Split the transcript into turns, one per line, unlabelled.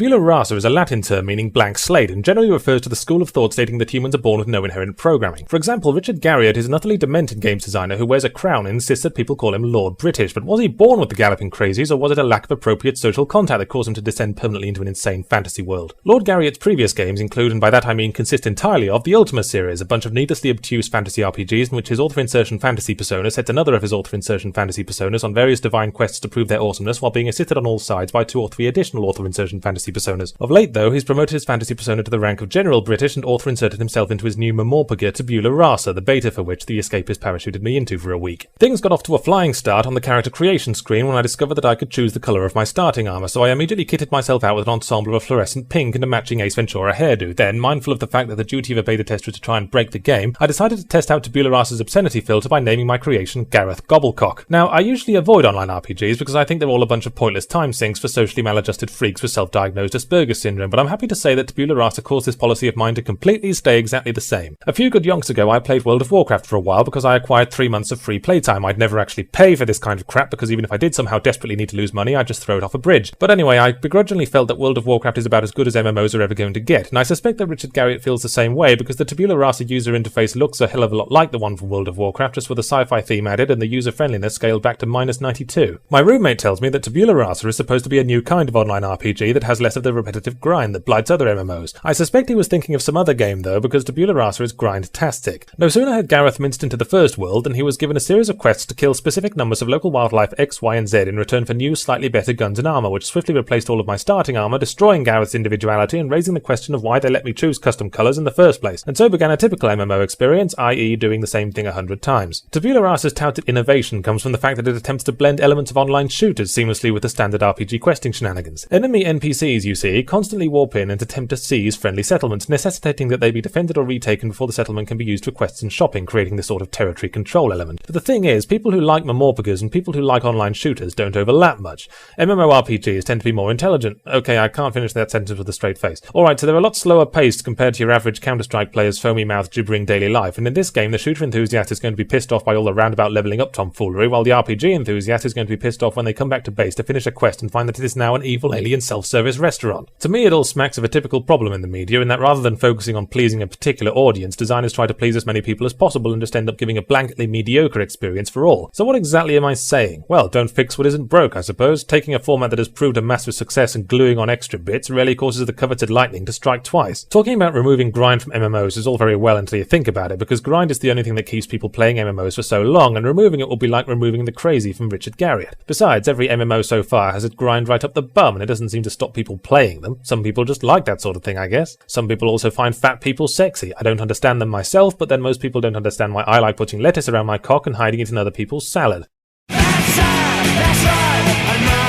Tabula rasa is a Latin term meaning blank slate and generally refers to the school of thought stating that humans are born with no inherent programming. For example, Richard Garriott is an utterly demented games designer who wears a crown and insists that people call him Lord British, but was he born with the galloping crazies, or was it a lack of appropriate social contact that caused him to descend permanently into an insane fantasy world? Lord Garriott's previous games include, and by that I mean consist entirely of, the Ultima series, a bunch of needlessly obtuse fantasy RPGs in which his author-insertion fantasy persona sets another of his author-insertion fantasy personas on various divine quests to prove their awesomeness while being assisted on all sides by 2 or 3 additional author-insertion fantasy personas. Of late, though, he's promoted his fantasy persona to the rank of General British and author-inserted himself into his new Memorpaga Tabula rasa, the beta for which the escapist parachuted me into for a week. Things got off to a flying start on the character creation screen when I discovered that I could choose the colour of my starting armour, so I immediately kitted myself out with an ensemble of fluorescent pink and a matching Ace Ventura hairdo. Then, mindful of the fact that the duty of a beta tester was to try and break the game, I decided to test out Tabula rasa's obscenity filter by naming my creation Gareth Gobulcoque을. Now, I usually avoid online RPGs because I think they're all a bunch of pointless time sinks for socially maladjusted freaks with self-diagnosed Asperger's syndrome, but I'm happy to say that Tabula rasa caused this policy of mine to completely stay exactly the same. A few good yonks ago I played World of Warcraft for a while because I acquired 3 months of free playtime. I'd never actually pay for this kind of crap because even if I did somehow desperately need to lose money, I'd just throw it off a bridge. But anyway, I begrudgingly felt that World of Warcraft is about as good as MMOs are ever going to get, and I suspect that Richard Garriott feels the same way because the Tabula rasa user interface looks a hell of a lot like the one from World of Warcraft, just with a sci-fi theme added and the user-friendliness scaled back to -92. My roommate tells me that Tabula rasa is supposed to be a new kind of online RPG that has less of the repetitive grind that blights other MMOs. I suspect he was thinking of some other game though, because Tabula rasa is grind-tastic. No sooner had Gareth minced into the first world than he was given a series of quests to kill specific numbers of local wildlife X, Y, and Z in return for new, slightly better guns and armor, which swiftly replaced all of my starting armor, destroying Gareth's individuality and raising the question of why they let me choose custom colors in the first place. And so began a typical MMO experience, i.e. doing the same thing 100 times. Tabula rasa's touted innovation comes from the fact that it attempts to blend elements of online shooters seamlessly with the standard RPG questing shenanigans. Enemy NPCs, you see, constantly warp in and attempt to seize friendly settlements, necessitating that they be defended or retaken before the settlement can be used for quests and shopping, creating this sort of territory control element. But the thing is, people who like Memorpagas and people who like online shooters don't overlap much. MMORPGs tend to be more intelligent. Okay, I can't finish that sentence with a straight face. Alright, so they're a lot slower paced compared to your average Counter-Strike player's foamy-mouthed gibbering daily life, and in this game the shooter enthusiast is going to be pissed off by all the roundabout leveling up tomfoolery, while the RPG enthusiast is going to be pissed off when they come back to base to finish a quest and find that it is now an evil alien self-service restaurant. To me it all smacks of a typical problem in the media, in that rather than focusing on pleasing a particular audience, designers try to please as many people as possible and just end up giving a blanketly mediocre experience for all. So what exactly am I saying? Well, don't fix what isn't broke, I suppose. Taking a format that has proved a massive success and gluing on extra bits rarely causes the coveted lightning to strike twice. Talking about removing grind from MMOs is all very well until you think about it, because grind is the only thing that keeps people playing MMOs for so long, and removing it will be like removing the crazy from Richard Garriott. Besides, every MMO so far has its grind right up the bum, and it doesn't seem to stop people playing them. Some people just like that sort of thing, I guess. Some people also find fat people sexy. I don't understand them myself, but then most people don't understand why I like putting lettuce around my cock and hiding it in other people's salad. That's right, I know.